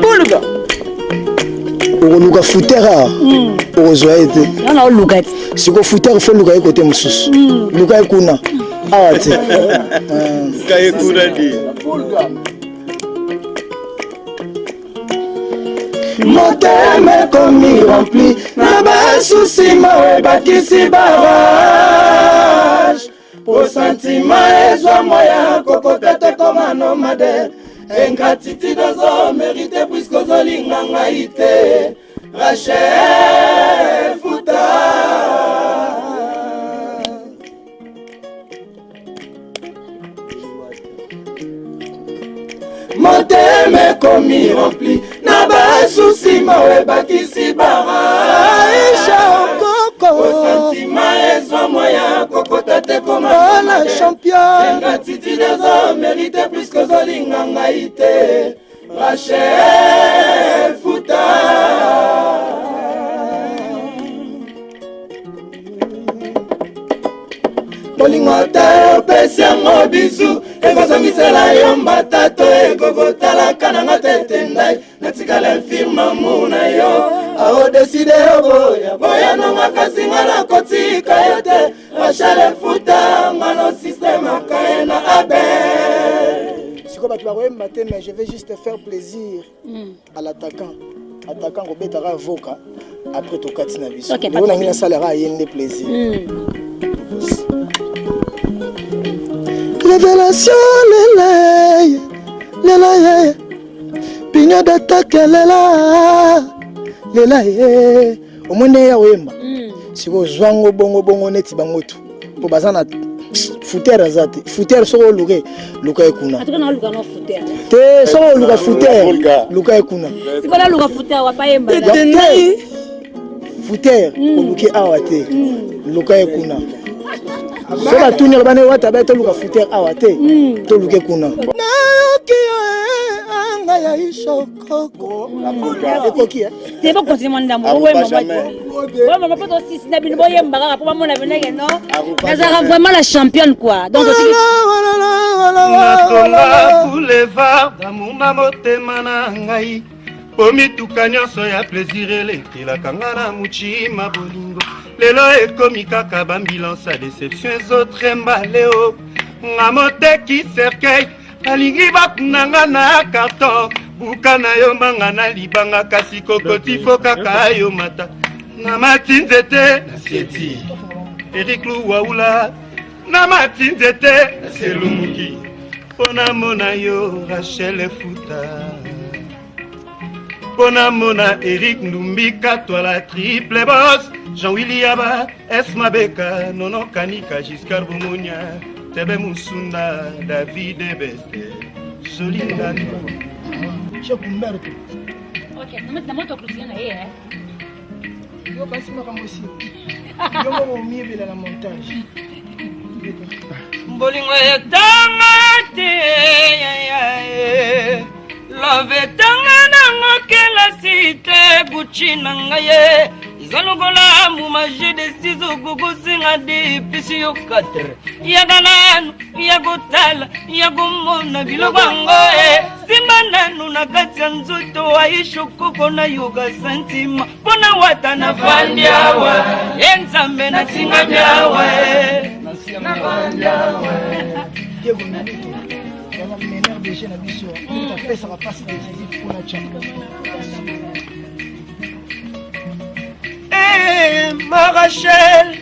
Pulga. Luka futera. Ozwa ete. Non, Luka. Si ko futera faut Luka côté mususu. Luka kuna. Awate. Kaye kuna di. Pulga. Motema komi rempli na ba souci ma bakisi barrage. Pour sentiment ezwa moya kokotete comme un nomade. Ingratitude ozo mérité puisque ozolinga ngai te. Rachel Fouta. Motema komi rempli na ba souci ma bakisi barrage. Koko sentiment ezwa moya kokotete comme un champion. Ingratitude ozo mérité plus que zolinga ngai te. Rachel Fouta. Bolingo te opesi yango bizu ekozongisela yo mbatato ekokotalaka nanga tete ndai natikala infirme muna yo aodeside oboya boya nonga kasi nga nakotika yo te. Rachel Fouta ngano systeme akaye na abe. Mais je vais juste faire plaisir à l'attaquant. Attaquant Robetara avocat après tout katina biso. On a une salaire à yende plaisir. Révélation Léla Pignon d'attaque Léla au monde ya wemba. Si vous zwango bongo neti bangotu. Pour bazana fouter azate fouter soko luke luka ekuna atukana luka no fouter te soko luka fouter luka ekuna sikola luka fouter wa payemba fouter luke awate luka ekuna sola tunir bane wata ba to luka fouter awate to luke kuna anga ya ishoko ekoki te ba continuer mon amour ouais maman pas aussi si nabi boye mbaka pour maman na venenge non nazara vraiment la championne quoi donc aussi natonga boulevard d'amour na motema na ngai po mituka nyonso ya plaisir elekelaka nga na muchima bolingo lelo ekomi kaka bambilance ya déception ezotremba leo nga moteki cercueil alingi bakunanga na carton buka na yo mbanga na libanga kasi kokoti fo kaka yo mata na matinzete na sieti Eric Luwaula na matinzete na selumuki pona mona yo Rachel Fouta pona mona Eric Ndumbika toi la triple boss Jean-Willy Aba Esma Beka Nono Kanika Giscard Bomonia Tebe Musunda David Ebeste Jolinga ok namona to kusiana yeye yo basi makambosi yo mo miebela na montage bolingo etanga te love etanga nango kelasi te buchi na ngai izalokola mumaje de sizo gugusinga de pisi yo 4 yagananu yagotala yagomona bilobango simba nanu na kati ya nzoto aishokoko na yoga santima pona wata na vandiawa enzambe na singa biawa na vandiawa Diego Nalito yama mener déjà na biso ta pesa va passer décisif pour la champion ma Rachel,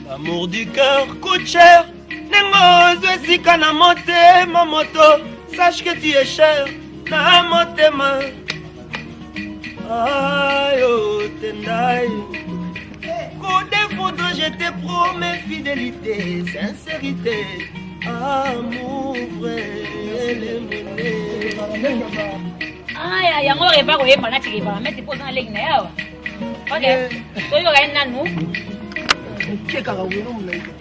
l'amour du cœur coûte cher. Nengo zesika na mote ma moto, sache que tu es cher na motema. Ayo tendai. Qu'au défaut de je te promets fidélité, sincérité, amour vrai, ah ya ngore ba ko yemba na tshiriba meti poza na legi na yawa okay so yo ga nanu cheka ga wena mulaika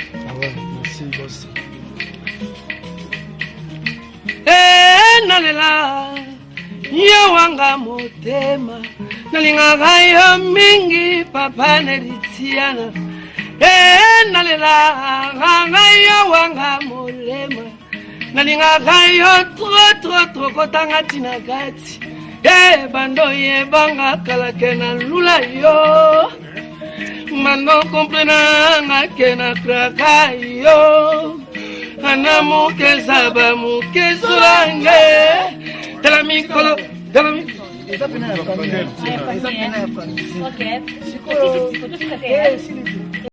merci boss nalela yewanga motema nalingaka yo mingi papa nelitiana nalela ngai yo wanga molema nalingaka yo tro kotanga tina kati bando yebanga kalake na lula yo mano komplena ngake na kraka yo ana mukezaba mukezulange tala mikolo tala mikolo Ok.